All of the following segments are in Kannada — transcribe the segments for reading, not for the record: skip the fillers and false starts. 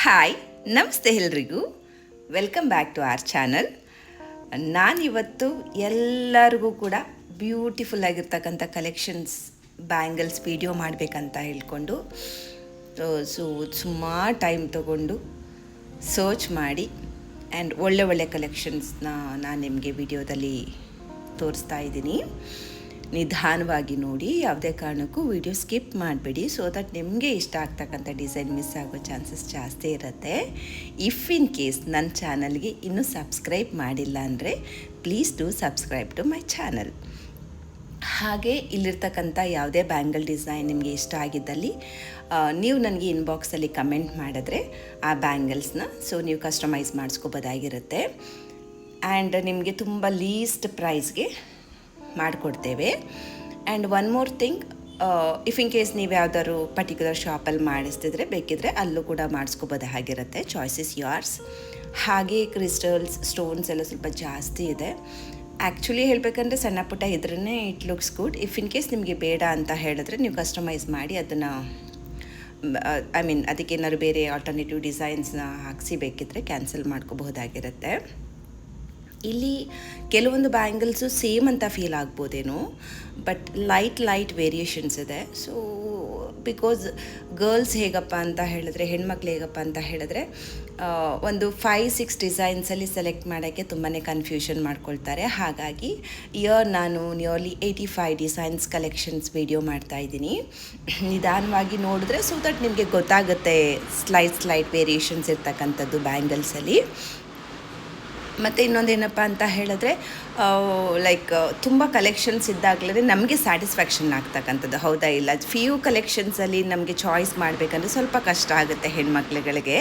ಹಾಯ್, ನಮಸ್ತೆ ಎಲ್ರಿಗೂ. Welcome back to our channel. ನಾನಿವತ್ತು ಎಲ್ಲರಿಗೂ ಕೂಡ ಬ್ಯೂಟಿಫುಲ್ ಆಗಿರ್ತಕ್ಕಂಥ ಕಲೆಕ್ಷನ್ಸ್ ಬ್ಯಾಂಗಲ್ಸ್ ವಿಡಿಯೋ ಮಾಡಬೇಕಂತ ಹೇಳ್ಕೊಂಡು ಸುಮಾರು ಟೈಮ್ ತೊಗೊಂಡು ಸರ್ಚ್ ಮಾಡಿ ಆ್ಯಂಡ್ ಒಳ್ಳೆ ಕಲೆಕ್ಷನ್ಸ್ನ ನಾನು ನಿಮಗೆ ವಿಡಿಯೋದಲ್ಲಿ ತೋರಿಸ್ತಾ ಇದ್ದೀನಿ. ನಿಧಾನವಾಗಿ ನೋಡಿ, ಯಾವುದೇ ಕಾರಣಕ್ಕೂ ವಿಡಿಯೋ ಸ್ಕಿಪ್ ಮಾಡಬೇಡಿ. ಸೊ ದಟ್ ನಿಮಗೆ ಇಷ್ಟ ಆಗ್ತಕ್ಕಂಥ ಡಿಸೈನ್ ಮಿಸ್ ಆಗೋ ಚಾನ್ಸಸ್ ಜಾಸ್ತಿ ಇರುತ್ತೆ. ಇಫ್ ಇನ್ ಕೇಸ್ ನನ್ನ ಚಾನಲ್ಗೆ ಇನ್ನೂ ಸಬ್ಸ್ಕ್ರೈಬ್ ಮಾಡಿಲ್ಲ ಅಂದರೆ please do subscribe to my channel. ಹಾಗೆ ಇಲ್ಲಿರ್ತಕ್ಕಂಥ ಯಾವುದೇ ಬ್ಯಾಂಗಲ್ ಡಿಸೈನ್ ನಿಮಗೆ ಇಷ್ಟ ಆಗಿದ್ದಲ್ಲಿ ನೀವು ನನಗೆ ಇನ್ಬಾಕ್ಸಲ್ಲಿ ಕಮೆಂಟ್ ಮಾಡಿದ್ರೆ ಆ ಬ್ಯಾಂಗಲ್ಸ್ನ ನೀವು ಕಸ್ಟಮೈಸ್ ಮಾಡಿಸ್ಕೋಬೋದಾಗಿರುತ್ತೆ. ಆ್ಯಂಡ್ ನಿಮಗೆ ತುಂಬ ಲೀಸ್ಟ್ ಪ್ರೈಸ್ಗೆ ಮಾಡಿಕೊಡ್ತೇವೆ. And one more thing, if in case ನೀವು ಯಾವ್ದಾದ್ರು ಪರ್ಟಿಕ್ಯುಲರ್ ಶಾಪಲ್ಲಿ ಮಾಡಿಸ್ತಿದ್ರೆ ಬೇಕಿದ್ರೆ ಅಲ್ಲೂ ಕೂಡ ಮಾಡಿಸ್ಕೋಬೋದಾಗಿರುತ್ತೆ. Choice is yours. ಹಾಗೆ ಕ್ರಿಸ್ಟಲ್ಸ್, ಸ್ಟೋನ್ಸ್ ಎಲ್ಲ ಸ್ವಲ್ಪ ಜಾಸ್ತಿ ಇದೆ. ಆ್ಯಕ್ಚುಲಿ ಹೇಳಬೇಕಂದ್ರೆ ಸಣ್ಣ ಪುಟ್ಟ ಇದ್ರೇ it looks good. If in case ನಿಮಗೆ ಬೇಡ ಅಂತ ಹೇಳಿದ್ರೆ ನೀವು ಕಸ್ಟಮೈಸ್ ಮಾಡಿ ಅದನ್ನು ಅದಕ್ಕೇನಾದ್ರು ಬೇರೆ ಆಲ್ಟರ್ನೇಟಿವ್ ಡಿಸೈನ್ಸ್ನ ಹಾಕಿಸಿ ಬೇಕಿದ್ರೆ ಕ್ಯಾನ್ಸಲ್ ಮಾಡ್ಕೋಬಹುದಾಗಿರುತ್ತೆ. ಇಲ್ಲಿ ಕೆಲವೊಂದು ಬ್ಯಾಂಗಲ್ಸು ಸೇಮ್ ಅಂತ ಫೀಲ್ ಆಗ್ಬೋದೇನೋ, ಬಟ್ ಲೈಟ್ ವೇರಿಯೇಷನ್ಸ್ ಇದೆ. ಸೊ ಬಿಕಾಸ್ ಗರ್ಲ್ಸ್ ಹೇಗಪ್ಪ ಅಂತ ಹೇಳಿದ್ರೆ, ಹೆಣ್ಮಕ್ಳು ಹೇಗಪ್ಪ ಅಂತ ಹೇಳಿದ್ರೆ ಒಂದು 5-6 ಡಿಸೈನ್ಸಲ್ಲಿ ಸೆಲೆಕ್ಟ್ ಮಾಡೋಕ್ಕೆ ತುಂಬಾ ಕನ್ಫ್ಯೂಷನ್ ಮಾಡ್ಕೊಳ್ತಾರೆ. ಹಾಗಾಗಿ ನಾನು ನಿಯರ್ಲಿ 85 ಡಿಸೈನ್ಸ್ ಕಲೆಕ್ಷನ್ಸ್ ವಿಡಿಯೋ ಮಾಡ್ತಾಯಿದ್ದೀನಿ. ನಿಧಾನವಾಗಿ ನೋಡಿದ್ರೆ ಸೊ ದಟ್ ನಿಮಗೆ ಗೊತ್ತಾಗುತ್ತೆ ಸ್ಲೈಟ್ ವೇರಿಯೇಷನ್ಸ್ ಇರ್ತಕ್ಕಂಥದ್ದು ಬ್ಯಾಂಗಲ್ಸಲ್ಲಿ. ಮತ್ತು ಇನ್ನೊಂದೇನಪ್ಪ ಅಂತ ಹೇಳಿದ್ರೆ ತುಂಬ ಕಲೆಕ್ಷನ್ಸ್ ಇದ್ದಾಗಲೇ ನಮಗೆ ಸ್ಯಾಟಿಸ್ಫ್ಯಾಕ್ಷನ್ ಆಗ್ತಕ್ಕಂಥದ್ದು, ಹೌದಾ ಇಲ್ಲ? ಫ್ಯೂ ಕಲೆಕ್ಷನ್ಸಲ್ಲಿ ನಮಗೆ ಚಾಯ್ಸ್ ಮಾಡಬೇಕಂದ್ರೆ ಸ್ವಲ್ಪ ಕಷ್ಟ ಆಗುತ್ತೆ ಹೆಣ್ಮಕ್ಳುಗಳಿಗೆ.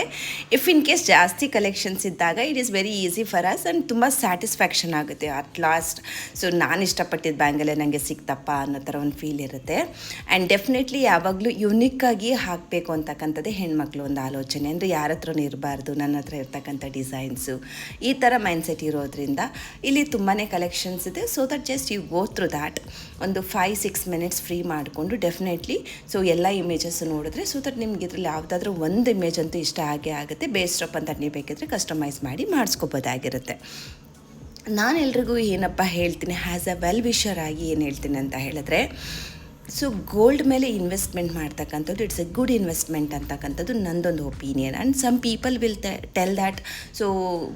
ಇಫ್ ಇನ್ ಕೇಸ್ ಜಾಸ್ತಿ ಕಲೆಕ್ಷನ್ಸ್ ಇದ್ದಾಗ it is very easy for us and ತುಂಬ ಸ್ಯಾಟಿಸ್ಫ್ಯಾಕ್ಷನ್ ಆಗುತ್ತೆ ಅಟ್ ಲಾಸ್ಟ್. ಸೊ ನಾನು ಇಷ್ಟಪಟ್ಟಿದ್ದ ಬ್ಯಾಂಗಲೇ ನನಗೆ ಸಿಕ್ತಪ್ಪ ಅನ್ನೋ ಥರ ಒಂದು ಫೀಲ್ ಇರುತ್ತೆ. ಆ್ಯಂಡ್ ಡೆಫಿನೆಟ್ಲಿ ಯಾವಾಗಲೂ ಯುನಿಕ್ಕಾಗಿ ಹಾಕಬೇಕು ಅಂತಕ್ಕಂಥದ್ದೇ ಹೆಣ್ಮಕ್ಳು ಒಂದು ಆಲೋಚನೆ. ಅಂದರೆ ಯಾರ ಹತ್ರನೂ ಇರಬಾರ್ದು, ನನ್ನ ಹತ್ರ ಇರ್ತಕ್ಕಂಥ ಡಿಸೈನ್ಸು, ಈ ಥರ ಮೈಂಡ್ಸೆಟ್ ಇರೋದ್ರಿಂದ ಇಲ್ಲಿ ತುಂಬಾ ಕಲೆಕ್ಷನ್ಸ್ ಇದೆ. So that just you go through that. ಒಂದು 5-6 ಮಿನಿಟ್ಸ್ ಫ್ರೀ ಮಾಡಿಕೊಂಡು ಡೆಫಿನೆಟ್ಲಿ ಎಲ್ಲ ಇಮೇಜಸ್ ನೋಡಿದ್ರೆ ಸೊ ದಟ್ ನಿಮ್ಗೆ ಇದರಲ್ಲಿ ಯಾವುದಾದ್ರೂ ಒಂದು ಇಮೇಜ್ ಅಂತೂ ಇಷ್ಟ ಆಗೇ ಆಗುತ್ತೆ. ಬೇಸ್ಡ್ ಅಪ್ ಅಂತ ನೀವು ಬೇಕಿದ್ರೆ ಕಸ್ಟಮೈಸ್ ಮಾಡಿ ಮಾಡಿಸ್ಕೋಬೋದಾಗಿರುತ್ತೆ. ನಾನು ಎಲ್ರಿಗೂ ಏನಪ್ಪ ಹೇಳ್ತೀನಿ, ಆ್ಯಸ್ ಅ ವೆಲ್ ವಿಷರ್ ಆಗಿ ಏನು ಹೇಳ್ತೀನಿ ಅಂತ ಹೇಳಿದ್ರೆ, ಸೊ ಗೋಲ್ಡ್ ಮೇಲೆ ಇನ್ವೆಸ್ಟ್ಮೆಂಟ್ ಮಾಡ್ತಕ್ಕಂಥದ್ದು ಇಟ್ಸ್ ಎ ಗುಡ್ ಇನ್ವೆಸ್ಟ್ಮೆಂಟ್ ಅಂತಕ್ಕಂಥದ್ದು ನಂದೊಂದು opinion. And some people will tell that so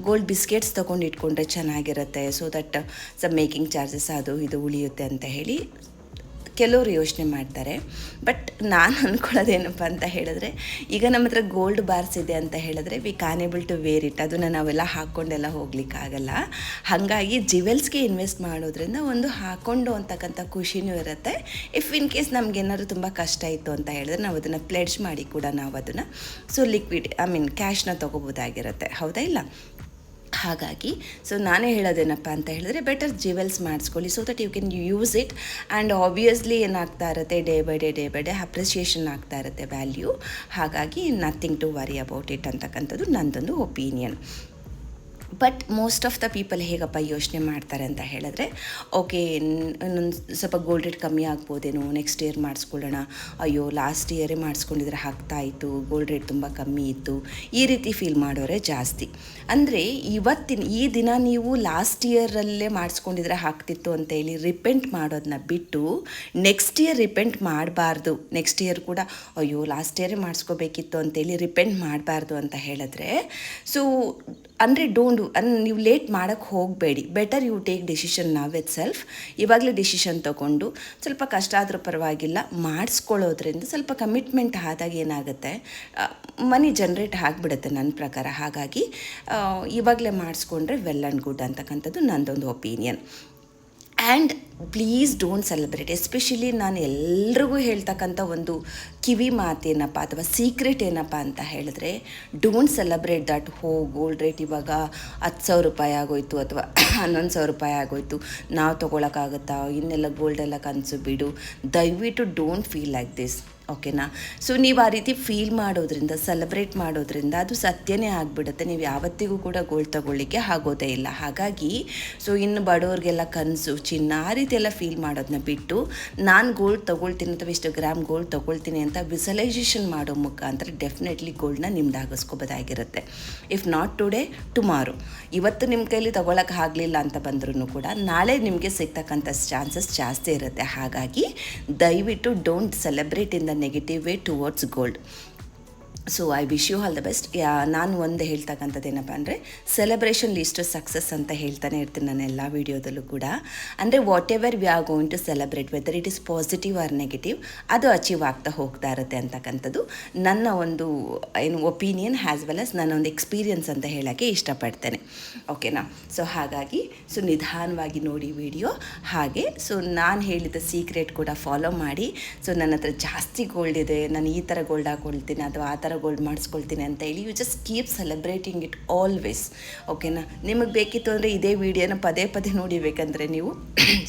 gold biscuits ತೊಗೊಂಡು ಇಟ್ಕೊಂಡ್ರೆ ಚೆನ್ನಾಗಿರುತ್ತೆ, so that some making charges ಅದು ಇದು ಉಳಿಯುತ್ತೆ ಅಂತ ಹೇಳಿ ಕೆಲವರು ಯೋಚನೆ ಮಾಡ್ತಾರೆ. ಬಟ್ ನಾನು ಅಂದ್ಕೊಳ್ಳೋದೇನಪ್ಪ ಅಂತ ಹೇಳಿದ್ರೆ, ಈಗ ನಮ್ಮ ಹತ್ರ ಗೋಲ್ಡ್ ಬಾರ್ಸ್ ಇದೆ ಅಂತ ಹೇಳಿದ್ರೆ ವಿ ಕ್ಯಾನೇಬಲ್ ಟು ವೇರ್ ಇಟ್. ಅದನ್ನು ನಾವೆಲ್ಲ ಹಾಕ್ಕೊಂಡೆಲ್ಲ ಹೋಗ್ಲಿಕ್ಕಾಗಲ್ಲ. ಹಾಗಾಗಿ ಜ್ಯುವೆಲ್ಸ್ಗೆ ಇನ್ವೆಸ್ಟ್ ಮಾಡೋದ್ರಿಂದ ಒಂದು ಹಾಕ್ಕೊಂಡು ಅಂತಕ್ಕಂಥ ಖುಷಿನೂ ಇರುತ್ತೆ. ಇಫ್ ಇನ್ ಕೇಸ್ ನಮಗೇನಾದ್ರು ತುಂಬ ಕಷ್ಟ ಇತ್ತು ಅಂತ ಹೇಳಿದ್ರೆ ನಾವು ಅದನ್ನು ಪ್ಲೆಡ್ಜ್ ಮಾಡಿ ಕೂಡ ನಾವು ಅದನ್ನು ಲಿಕ್ವಿಡ್ ಕ್ಯಾಶ್ನ ತೊಗೋಬೋದಾಗಿರುತ್ತೆ, ಹೌದಾ ಇಲ್ಲ? ಹಾಗಾಗಿ ಸೊ ನಾನೇ ಹೇಳೋದೇನಪ್ಪ ಅಂತ ಹೇಳಿದ್ರೆ ಬೆಟರ್ ಜ್ಯುವೆಲ್ಸ್ ಮಾಡಿಸ್ಕೊಳ್ಳಿ, so that you can use it. And obviously ಏನಾಗ್ತಾ ಇರುತ್ತೆ, ಡೇ ಬೈ ಡೇ ಅಪ್ರಿಸಿಯೇಷನ್ ಆಗ್ತಾ ಇರುತ್ತೆ ವ್ಯಾಲ್ಯೂ. ಹಾಗಾಗಿ nothing to worry about it ಅಂತಕ್ಕಂಥದ್ದು ನಂದೊಂದು opinion. But most of the people ಹೇಗಪ್ಪ ಯೋಚನೆ ಮಾಡ್ತಾರೆ ಅಂತ ಹೇಳಿದ್ರೆ, ಓಕೆ ಇನ್ನೊಂದು ಸ್ವಲ್ಪ ಗೋಲ್ಡ್ ರೇಟ್ ಕಮ್ಮಿ ಆಗ್ಬೋದೇನೋ, ನೆಕ್ಸ್ಟ್ ಇಯರ್ ಮಾಡಿಸ್ಕೊಳ್ಳೋಣ, ಅಯ್ಯೋ ಲಾಸ್ಟ್ ಇಯರೇ ಮಾಡಿಸ್ಕೊಂಡಿದ್ರೆ ಆಗ್ತಾಯಿತ್ತು, ಗೋಲ್ಡ್ ರೇಟ್ ತುಂಬ ಕಮ್ಮಿ ಇತ್ತು, ಈ ರೀತಿ ಫೀಲ್ ಮಾಡೋರೆ ಜಾಸ್ತಿ. ಅಂದರೆ ಈ ದಿನ ನೀವು ಲಾಸ್ಟ್ ಇಯರಲ್ಲೇ ಮಾಡಿಸ್ಕೊಂಡಿದ್ರೆ ಆಗ್ತಿತ್ತು ಅಂತೇಳಿ ರಿಪೆಂಟ್ ಮಾಡೋದನ್ನ ಬಿಟ್ಟು ನೆಕ್ಸ್ಟ್ ಇಯರ್ ರಿಪೆಂಟ್ ಮಾಡಬಾರ್ದು. ನೆಕ್ಸ್ಟ್ ಇಯರ್ ಕೂಡ ಅಯ್ಯೋ ಲಾಸ್ಟ್ ಇಯರೇ ಮಾಡಿಸ್ಕೋಬೇಕಿತ್ತು ಅಂತೇಳಿ ರಿಪೆಂಟ್ ಮಾಡಬಾರ್ದು ಅಂತ ಹೇಳಿದ್ರೆ, ಸೊ ಅಂದರೆ ನೀವು ಲೇಟ್ ಮಾಡೋಕ್ಕೆ ಹೋಗಬೇಡಿ. ಬೆಟರ್ ಯು ಟೇಕ್ ಡಿಸಿಷನ್ ನಾವ್ ಇಟ್ ಸೆಲ್ಫ್. ಇವಾಗಲೇ ಡಿಸಿಷನ್ ತೊಗೊಂಡು ಸ್ವಲ್ಪ ಕಷ್ಟ ಆದರೂ ಪರವಾಗಿಲ್ಲ ಮಾಡಿಸ್ಕೊಳ್ಳೋದ್ರಿಂದ ಸ್ವಲ್ಪ ಕಮಿಟ್ಮೆಂಟ್ ಆದಾಗ ಏನಾಗುತ್ತೆ, ಮನಿ ಜನ್ರೇಟ್ ಆಗಿಬಿಡುತ್ತೆ ನನ್ನ ಪ್ರಕಾರ. ಹಾಗಾಗಿ ಇವಾಗಲೇ ಮಾಡಿಸ್ಕೊಂಡ್ರೆ ವೆಲ್ ಆ್ಯಂಡ್ ಗುಡ್ ಅಂತಕ್ಕಂಥದ್ದು ನಂದೊಂದು opinion. And please don't celebrate. Especially ನಾನು ಎಲ್ರಿಗೂ ಹೇಳ್ತಕ್ಕಂಥ ಒಂದು ಕಿವಿ ಮಾತೇನಪ್ಪ ಅಥವಾ ಸೀಕ್ರೆಟ್ ಏನಪ್ಪ ಅಂತ ಹೇಳಿದ್ರೆ, don't celebrate that gold rate ಇವಾಗ 10,000 ರೂಪಾಯಿ ಆಗೋಯ್ತು ಅಥವಾ 11,000 ರೂಪಾಯಿ ಆಗೋಯ್ತು, ನಾವು ತೊಗೊಳಕ್ಕಾಗುತ್ತಾ, ಇನ್ನೆಲ್ಲ ಗೋಲ್ಡೆಲ್ಲ ಕನಸು ಬಿಡು. ದಯವಿಟ್ಟು ಡೋಂಟ್ ಫೀಲ್ ಲೈಕ್ ದಿಸ್, ಓಕೆನಾ? ಸೊ ನೀವು ಆ ರೀತಿ ಫೀಲ್ ಮಾಡೋದ್ರಿಂದ, ಸೆಲೆಬ್ರೇಟ್ ಮಾಡೋದ್ರಿಂದ ಅದು ಸತ್ಯನೇ ಆಗಿಬಿಡುತ್ತೆ. ನೀವು ಯಾವತ್ತಿಗೂ ಕೂಡ ಗೋಲ್ಡ್ ತೊಗೊಳ್ಳಿಕ್ಕೆ ಆಗೋದೇ ಇಲ್ಲ. ಹಾಗಾಗಿ ಸೊ ಇನ್ನು ಬಡವ್ರಿಗೆಲ್ಲ ಕನಸು ಚಿನ್ನ ಆ ರೀತಿ ಎಲ್ಲ ಫೀಲ್ ಮಾಡೋದನ್ನ ಬಿಟ್ಟು ನಾನು ಗೋಲ್ಡ್ ತೊಗೊಳ್ತೀನಿ ಅಥವಾ ಇಷ್ಟು ಗ್ರಾಮ್ ಗೋಲ್ಡ್ ತೊಗೊಳ್ತೀನಿ ಅಂತ ವಿಸುವಲೈಸೇಷನ್ ಮಾಡೋ ಮುಖಾಂತರ ಡೆಫಿನೆಟ್ಲಿ ಗೋಲ್ಡ್ನ ನಿಮ್ದಾಗಿಸ್ಕೋಬೋದಾಗಿರುತ್ತೆ. ಇಫ್ ನಾಟ್ ಟುಡೇ ಟುಮಾರೋ, ಇವತ್ತು ನಿಮ್ಮ ಕೈಲಿ ತೊಗೊಳಕ್ಕೆ ಆಗಲಿಲ್ಲ ಅಂತ ಬಂದ್ರೂ ಕೂಡ ನಾಳೆ ನಿಮಗೆ ಸಿಗ್ತಕ್ಕಂಥ ಚಾನ್ಸಸ್ ಜಾಸ್ತಿ ಇರುತ್ತೆ. ಹಾಗಾಗಿ ದಯವಿಟ್ಟು don't celebrate in the negative way towards gold. So I wish you all the best. ನಾನು ಒಂದು ಹೇಳ್ತಕ್ಕಂಥದ್ದು ಏನಪ್ಪ ಅಂದರೆ ಸೆಲೆಬ್ರೇಷನ್ ಲೀಸ್ಟ್ ಟು ಸಕ್ಸಸ್ ಅಂತ ಹೇಳ್ತಾನೆ ಇರ್ತೀನಿ ನಾನು ಎಲ್ಲ ವೀಡಿಯೋದಲ್ಲೂ ಕೂಡ. ಅಂದರೆ whatever we are going to celebrate, whether it is positive or negative, ಅದು ಅಚೀವ್ ಆಗ್ತಾ ಹೋಗ್ತಾ ಇರುತ್ತೆ ಅಂತಕ್ಕಂಥದ್ದು ನನ್ನ ಒಂದು ಒಪಿನಿಯನ್ ಆ್ಯಸ್ ವೆಲ್ ಆಸ್ ನನ್ನ ಒಂದು ಎಕ್ಸ್ಪೀರಿಯನ್ಸ್ ಅಂತ ಹೇಳೋಕ್ಕೆ ಇಷ್ಟಪಡ್ತೇನೆ. ಓಕೆನಾ? ಸೊ ಹಾಗಾಗಿ ನಿಧಾನವಾಗಿ ನೋಡಿ ವಿಡಿಯೋ. ಹಾಗೆ ನಾನು ಹೇಳಿದ ಸೀಕ್ರೆಟ್ ಕೂಡ ಫಾಲೋ ಮಾಡಿ. ನನ್ನ ಹತ್ರ ಜಾಸ್ತಿ ಗೋಲ್ಡ್ ಇದೆ, ನಾನು ಈ ಥರ ಗೋಲ್ಡ್ ಹಾಕ್ಕೊಳ್ತೀನಿ ಅಥವಾ ಆ ಥರ ಗೋಲ್ಡ್ ಮಾಡಿಸ್ಕೊಳ್ತೀನಿ ಅಂತ ಹೇಳಿ you just keep celebrating it always. ಓಕೆನಾ? ನಿಮಗೆ ಬೇಕಿತ್ತು ಅಂದರೆ ಇದೇ ವಿಡಿಯೋನ ಪದೇ ಪದೇ ನೋಡಿಬೇಕಂದ್ರೆ ನೀವು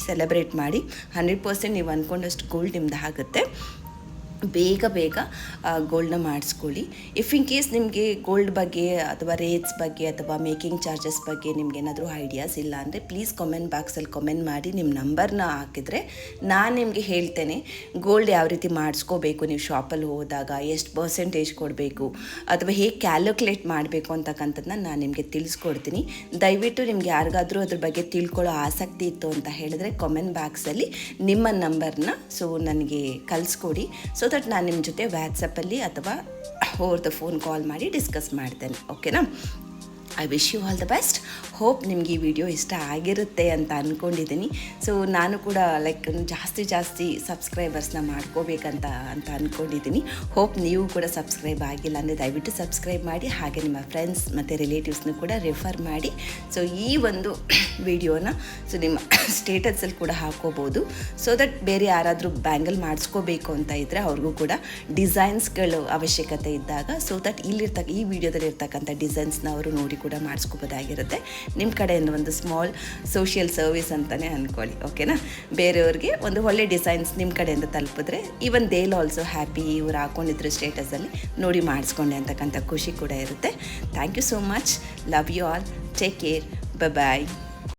ಸೆಲೆಬ್ರೇಟ್ ಮಾಡಿ. 100% ನೀವು ಅಂದ್ಕೊಂಡಷ್ಟು ಗೋಲ್ಡ್ ನಿಮ್ದು ಆಗುತ್ತೆ. ಬೇಗ ಗೋಲ್ಡ್ನ ಮಾಡಿಸ್ಕೊಳ್ಳಿ. ಇಫ್ ಇನ್ ಕೇಸ್ ನಿಮಗೆ ಗೋಲ್ಡ್ ಬಗ್ಗೆ ಅಥವಾ ರೇಟ್ಸ್ ಬಗ್ಗೆ ಅಥವಾ ಮೇಕಿಂಗ್ ಚಾರ್ಜಸ್ ಬಗ್ಗೆ ನಿಮ್ಗೇನಾದರೂ ಐಡಿಯಾಸ್ ಇಲ್ಲ ಅಂದರೆ ಪ್ಲೀಸ್ ಕಮೆಂಟ್ ಬಾಕ್ಸಲ್ಲಿ ಕಮೆಂಟ್ ಮಾಡಿ ನಿಮ್ಮ ನಂಬರ್ನ ಹಾಕಿದರೆ ನಾನು ನಿಮಗೆ ಹೇಳ್ತೇನೆ ಗೋಲ್ಡ್ ಯಾವ ರೀತಿ ಮಾಡಿಸ್ಕೋಬೇಕು, ನೀವು ಶಾಪಲ್ಲಿ ಹೋದಾಗ ಎಷ್ಟು ಪರ್ಸೆಂಟೇಜ್ ಕೊಡಬೇಕು ಅಥವಾ ಹೇಗೆ ಕ್ಯಾಲ್ಕುಲೇಟ್ ಮಾಡಬೇಕು ಅಂತಕ್ಕಂಥದ್ದನ್ನ ನಾನು ನಿಮಗೆ ತಿಳಿಸ್ಕೊಡ್ತೀನಿ. ದಯವಿಟ್ಟು ನಿಮ್ಗೆ ಯಾರಿಗಾದರೂ ಅದ್ರ ಬಗ್ಗೆ ತಿಳ್ಕೊಳ್ಳೋ ಆಸಕ್ತಿ ಇತ್ತು ಅಂತ ಹೇಳಿದ್ರೆ ಕಮೆಂಟ್ ಬಾಕ್ಸಲ್ಲಿ ನಿಮ್ಮ ನಂಬರ್ನ ನನಗೆ ಕಳಿಸ್ಕೊಡಿ. ಸೊ ದಟ್ ನಾನು ನಿಮ್ಮ ಜೊತೆ ವ್ಯಾಟ್ಸಪ್ಪಲ್ಲಿ ಅಥವಾ ಓವರ್ ದ ಫೋನ್ ಕಾಲ್ ಮಾಡಿ ಡಿಸ್ಕಸ್ ಮಾಡ್ತೇನೆ. ಓಕೆನಾ? I wish you all the best. Hope ನಿಮಗೆ ಈ ವಿಡಿಯೋ ಇಷ್ಟ ಆಗಿರುತ್ತೆ ಅಂತ ಅಂದ್ಕೊಂಡಿದ್ದೀನಿ. ನಾನು ಕೂಡ ಜಾಸ್ತಿ ಸಬ್ಸ್ಕ್ರೈಬರ್ಸ್ನ ಮಾಡ್ಕೋಬೇಕಂತ ಅಂದ್ಕೊಂಡಿದ್ದೀನಿ. ಹೋಪ್ ನೀವು ಕೂಡ ಸಬ್ಸ್ಕ್ರೈಬ್ ಆಗಿಲ್ಲ ಅಂದರೆ ದಯವಿಟ್ಟು ಸಬ್ಸ್ಕ್ರೈಬ್ ಮಾಡಿ. ಹಾಗೆ ನಿಮ್ಮ ಫ್ರೆಂಡ್ಸ್ ಮತ್ತು ರಿಲೇಟಿವ್ಸ್ನ ಕೂಡ ರೆಫರ್ ಮಾಡಿ. ಈ ಒಂದು ವಿಡಿಯೋನ ನಿಮ್ಮ ಸ್ಟೇಟಸಲ್ಲಿ ಕೂಡ ಹಾಕೋಬೋದು. ಸೊ ದಟ್ ಬೇರೆ ಯಾರಾದರೂ ಬ್ಯಾಂಗಲ್ ಮಾಡಿಸ್ಕೋಬೇಕು ಅಂತ ಇದ್ದರೆ ಅವ್ರಿಗೂ ಕೂಡ ಡಿಸೈನ್ಸ್ಗಳು ಅವಶ್ಯಕತೆ ಇದ್ದಾಗ ಸೊ ದಟ್ ಈ ವಿಡಿಯೋದಲ್ಲಿ ಇರ್ತಕ್ಕಂಥ ಡಿಸೈನ್ಸ್ನ ಅವರು ನೋಡಿ ಕೂಡ ಮಾಡಿಸ್ಕೋಬೋದಾಗಿರುತ್ತೆ. ನಿಮ್ಮ ಕಡೆಯಿಂದ ಒಂದು ಸ್ಮಾಲ್ ಸೋಷಿಯಲ್ ಸರ್ವಿಸ್ ಅಂತಲೇ ಅಂದ್ಕೊಳ್ಳಿ. ಓಕೆನಾ? ಬೇರೆಯವ್ರಿಗೆ ಒಂದು ಒಳ್ಳೆ ಡಿಸೈನ್ಸ್ ನಿಮ್ಮ ಕಡೆಯಿಂದ ತಲುಪಿದ್ರೆ ಈವನ್ ದೇಲ್ ಆಲ್ಸೋ ಹ್ಯಾಪಿ, ಇವ್ರು ಹಾಕ್ಕೊಂಡಿದ್ರು ಸ್ಟೇಟಸಲ್ಲಿ ನೋಡಿ ಮಾಡಿಸ್ಕೊಂಡೆ ಅಂತಕ್ಕಂಥ ಖುಷಿ ಕೂಡ ಇರುತ್ತೆ. Thank you so much. Love you all. Take care. Bye.